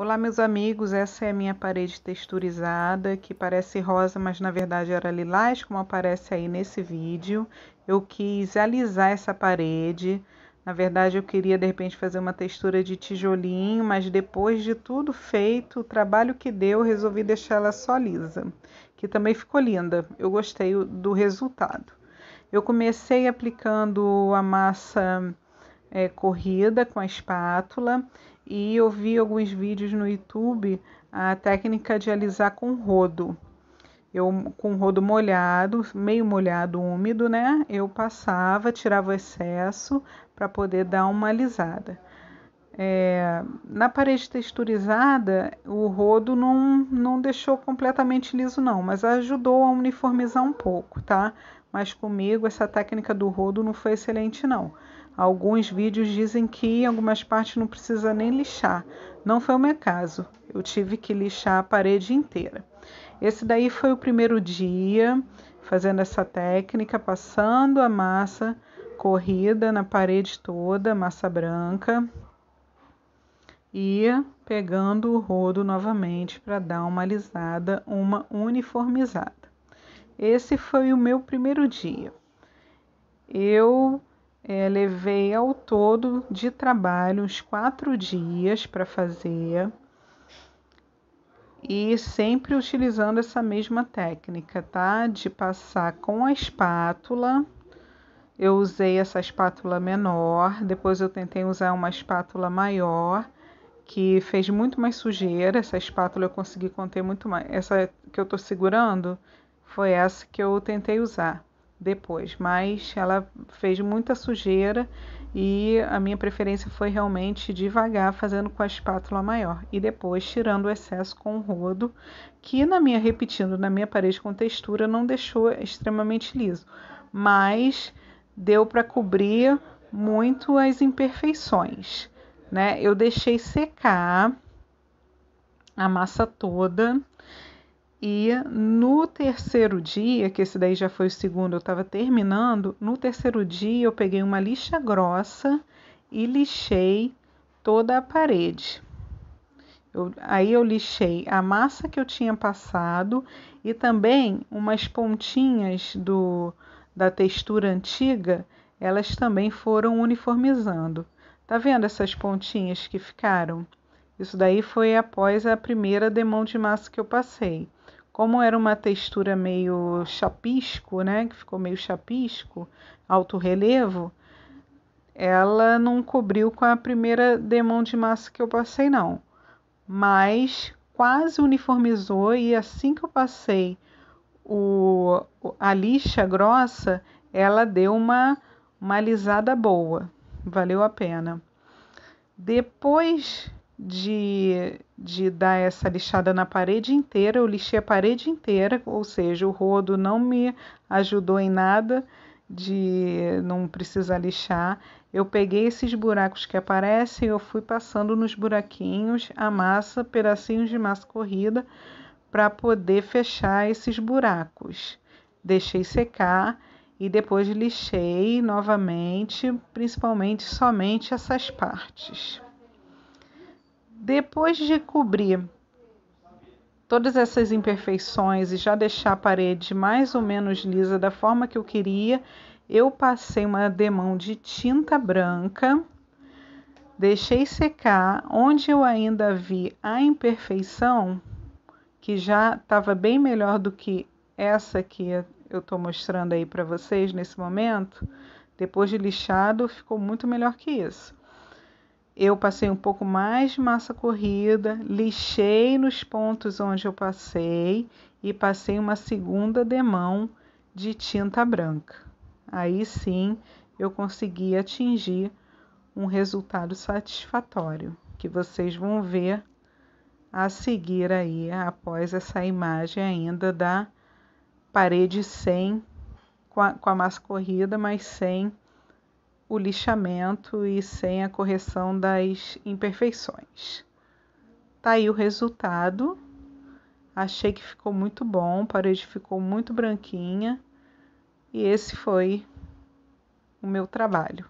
Olá, meus amigos, essa é a minha parede texturizada, que parece rosa, mas na verdade era lilás, como aparece aí nesse vídeo. Eu quis alisar essa parede. Na verdade, eu queria de repente fazer uma textura de tijolinho, mas depois de tudo feito, o trabalho que deu, resolvi deixar ela só lisa, que também ficou linda. Eu gostei do resultado. Eu comecei aplicando a massa corrida com a espátula e eu vi alguns vídeos no YouTube a técnica de alisar com rodo. Eu com o rodo molhado, meio molhado, úmido, né? Eu passava, tirava o excesso para poder dar uma alisada. Na parede texturizada, o rodo não deixou completamente liso não, mas ajudou a uniformizar um pouco, tá? Mas comigo essa técnica do rodo não foi excelente não. Alguns vídeos dizem que em algumas partes não precisa nem lixar. Não foi o meu caso, eu tive que lixar a parede inteira. Esse daí foi o primeiro dia fazendo essa técnica, passando a massa corrida na parede toda, massa branca, e pegando o rodo novamente para dar uma alisada, uma uniformizada. Esse foi o meu primeiro dia. Eu levei ao todo de trabalho uns 4 dias para fazer e sempre utilizando essa mesma técnica, tá? De passar com a espátula. Eu usei essa espátula menor, depois eu tentei usar uma espátula maior, que fez muito mais sujeira. Essa espátula eu consegui conter muito mais. Essa que eu tô segurando foi essa que eu tentei usar depois, mas ela fez muita sujeira e a minha preferência foi realmente devagar, fazendo com a espátula maior e depois tirando o excesso com o rodo, que repetindo, na minha parede com textura não deixou extremamente liso, mas deu para cobrir muito as imperfeições, né? Eu deixei secar a massa toda e no terceiro dia, que esse daí já foi o segundo, eu estava terminando, no terceiro dia eu peguei uma lixa grossa e lixei toda a parede. Aí eu lixei a massa que eu tinha passado e também umas pontinhas da textura antiga, elas também foram uniformizando. Tá vendo essas pontinhas que ficaram? Isso daí foi após a primeira demão de massa que eu passei. Como era uma textura meio chapisco, né, que ficou meio chapisco, alto relevo, ela não cobriu com a primeira demão de massa que eu passei não, mas quase uniformizou e assim que eu passei a lixa grossa, ela deu uma alisada boa, valeu a pena. Depois de dar essa lixada na parede inteira, eu lixei a parede inteira, ou seja, o rodo não me ajudou em nada de não precisar lixar. Eu peguei esses buracos que aparecem, eu fui passando nos buraquinhos a massa, pedacinhos de massa corrida, para poder fechar esses buracos. Deixei secar e depois lixei novamente, principalmente somente essas partes. Depois de cobrir todas essas imperfeições e já deixar a parede mais ou menos lisa da forma que eu queria, eu passei uma demão de tinta branca, deixei secar. Onde eu ainda vi a imperfeição, que já estava bem melhor do que essa que eu estou mostrando aí para vocês nesse momento, depois de lixado ficou muito melhor que isso. Eu passei um pouco mais de massa corrida, lixei nos pontos onde eu passei e passei uma segunda demão de tinta branca. Aí sim eu consegui atingir um resultado satisfatório, que vocês vão ver a seguir aí, após essa imagem ainda da parede sem, com a massa corrida, mas sem o lixamento e sem a correção das imperfeições. Tá aí o resultado. Achei que ficou muito bom, a parede ficou muito branquinha e esse foi o meu trabalho.